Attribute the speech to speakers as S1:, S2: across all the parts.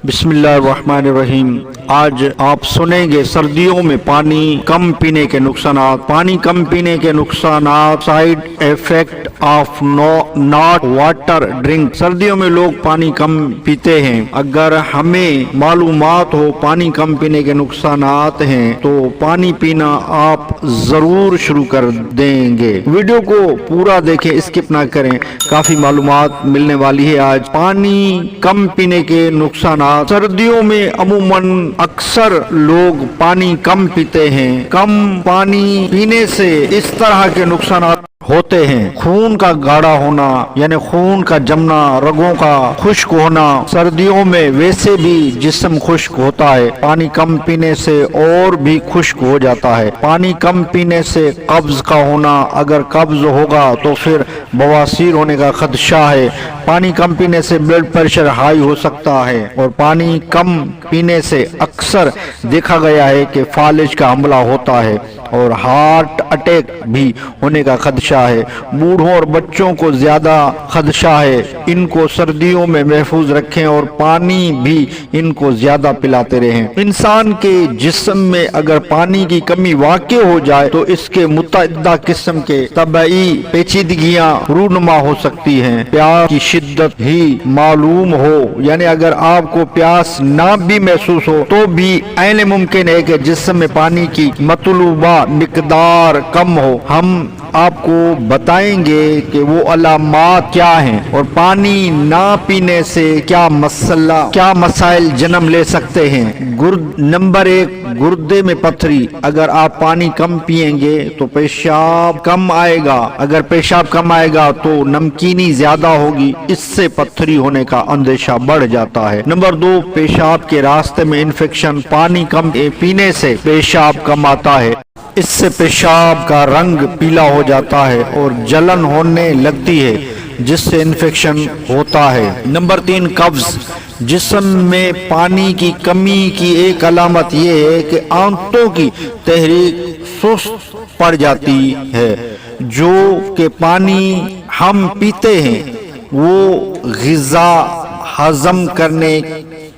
S1: बिस्मिल्लाहिर्रहमानिर्रहीम। आज आप सुनेंगे सर्दियों में पानी कम पीने के नुकसानात। पानी कम पीने के नुकसानात, side effect of not water drink. सर्दियों में लोग पानी कम पीते हैं। अगर हमें मालूमात हो पानी कम पीने के नुकसानात हैं तो पानी पीना आप जरूर शुरू कर देंगे। वीडियो को पूरा देखें, स्किप ना करें, काफी मालूमात मिलने वाली है आज। पानी कम पीने के नुकसानात। सर्दियों में अमूमन अक्सर लोग पानी कम पीते हैं। कम पानी पीने से इस तरह के नुकसान होते हैं: खून का गाढ़ा होना यानी खून का जमना, रगों का खुश्क होना। सर्दियों में वैसे भी जिस्म खुश्क होता है, पानी कम पीने से और भी खुश्क हो जाता है। पानी कम पीने से कब्ज का होना, अगर कब्ज होगा तो फिर बवासीर होने का खदशा है। पानी कम पीने से ब्लड प्रेशर हाई हो सकता है और पानी कम पीने से अक्सर देखा गया है कि फालिज का हमला होता है और हार्ट अटैक भी होने का खदशा है। बूढ़ों और बच्चों को ज्यादा खदशा है। इनको सर्दियों में महफूज रखें और पानी भी इनको ज्यादा पिलाते रहें। इंसान के जिस्म में अगर पानी की कमी वाक़ई हो जाए तो इसके मुतअद्दिद किस्म के तबई पेचीदगियां रूनुमा हो सकती हैं। प्यास की शिद्दत ही मालूम हो, यानी अगर आपको प्यास ना भी महसूस हो तो भी ऐन मुमकिन है कि जिस्म में पानी की मतलूबा मिकदार कम हो। हम आपको बताएंगे कि वो अलामात क्या हैं और पानी ना पीने से क्या मसाइल जन्म ले सकते हैं। नंबर 1, गुर्दे में पथरी। अगर आप पानी कम पिएंगे तो पेशाब कम आएगा। अगर पेशाब कम आएगा तो नमकीनी ज्यादा होगी, इससे पथरी होने का अंदेशा बढ़ जाता है। नंबर 2, पेशाब के रास्ते में इन्फेक्शन। पानी कम पीने से पेशाब कम आता है, इससे पेशाब का रंग पीला हो जाता है और जलन होने लगती है, जिससे इन्फेक्शन होता है। नंबर 3, कब्ज। जिस्म में पानी की कमी की एक अलामत यह है कि आंतों की तहरीक सुस्त पड़ जाती है। जो कि पानी हम पीते हैं वो ग़िज़ा हजम करने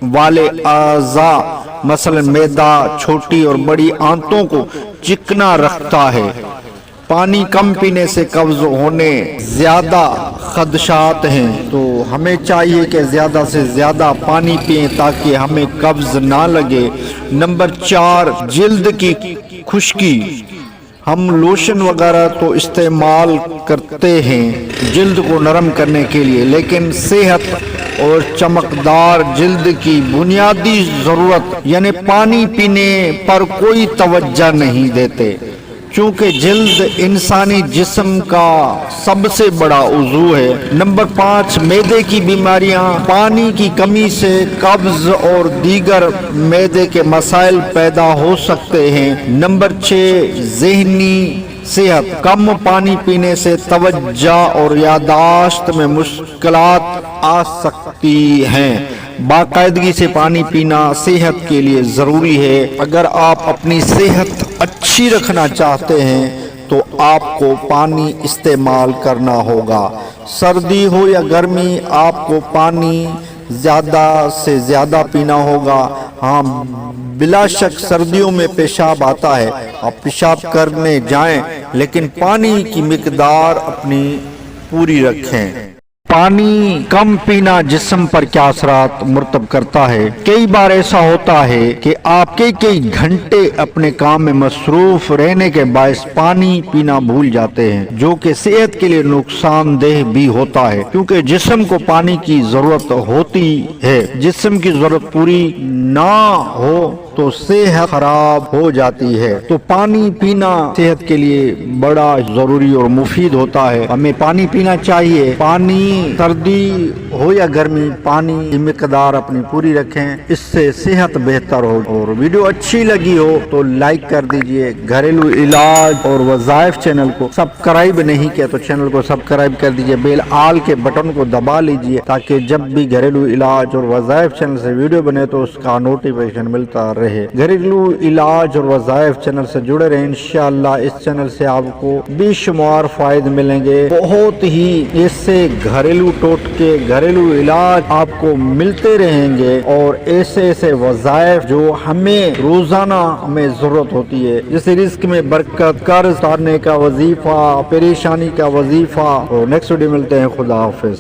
S1: वाले आज़ा मसलन मैदा, छोटी और बड़ी आंतों को चिकना रखता है। पानी कम पीने से कब्ज होने ज्यादा खदशात हैं, तो हमें चाहिए कि ज्यादा से ज्यादा पानी पिएं ताकि हमें कब्ज ना लगे। नंबर 4, जिल्द की खुश्की। हम लोशन वगैरह तो इस्तेमाल करते हैं जिल्द को नरम करने के लिए, लेकिन सेहत और चमकदार जिल्द की बुनियादी जरूरत यानी पानी पीने पर कोई तवज्जो नहीं देते, क्योंकि जिल्द इंसानी जिस्म का सबसे बड़ा उज़ू है। नंबर 5, मैदे की बीमारियां। पानी की कमी से कब्ज और दीगर मैदे के मसाइल पैदा हो सकते हैं। नंबर 6, ज़हनी सेहत। कम पानी पीने से तवज्जो और यादाश्त में मुश्किलात आ सकती हैं। बाकायदगी से पानी पीना सेहत के लिए ज़रूरी है। अगर आप अपनी सेहत अच्छी रखना चाहते हैं तो आपको पानी इस्तेमाल करना होगा। सर्दी हो या गर्मी, आपको पानी ज़्यादा से ज़्यादा पीना होगा। हाँ, बिला शक सर्दियों में पेशाब आता है, आप पेशाब करने जाएं, लेकिन पानी की मिकदार अपनी पूरी रखें। पानी कम पीना जिस्म पर क्या असरात मुरतब करता है। कई बार ऐसा होता है कि आप कई घंटे अपने काम में मसरूफ रहने के बायस पानी पीना भूल जाते हैं, जो कि सेहत के लिए नुकसानदेह भी होता है, क्योंकि जिस्म को पानी की जरूरत होती है। जिस्म की जरूरत पूरी ना हो तो सेहत खराब हो जाती है। तो पानी पीना सेहत के लिए बड़ा जरूरी और मुफीद होता है। हमें पानी पीना चाहिए। पानी सर्दी हो या गर्मी, पानी की मिकदार अपनी पूरी रखें, इससे सेहत बेहतर हो। और वीडियो अच्छी लगी हो तो लाइक कर दीजिए। घरेलू इलाज और वज़ाइफ चैनल को सब्सक्राइब नहीं किया तो चैनल को सब्सक्राइब कर दीजिए। बेल आल के बटन को दबा लीजिए ताकि जब भी घरेलू इलाज और वज़ाइफ चैनल से वीडियो बने तो उसका नोटिफिकेशन मिलता रहे। رہے. گھریلو علاج اور وظائف چینل سے جڑے رہے. انشاءاللہ اس چینل سے آپ کو بے شمار فائدے ملیں گے. بہت ہی ایسے گھریلو ٹوٹکے گھریلو علاج آپ کو ملتے رہیں گے اور ایسے وظائف جو ہمیں روزانہ ہمیں ضرورت ہوتی ہے, جیسے رزق میں برکت, قرض اتارنے کا وظیفہ, پریشانی کا وظیفہ. اور نیکسٹ ویڈیو ملتے ہیں. خدا حافظ.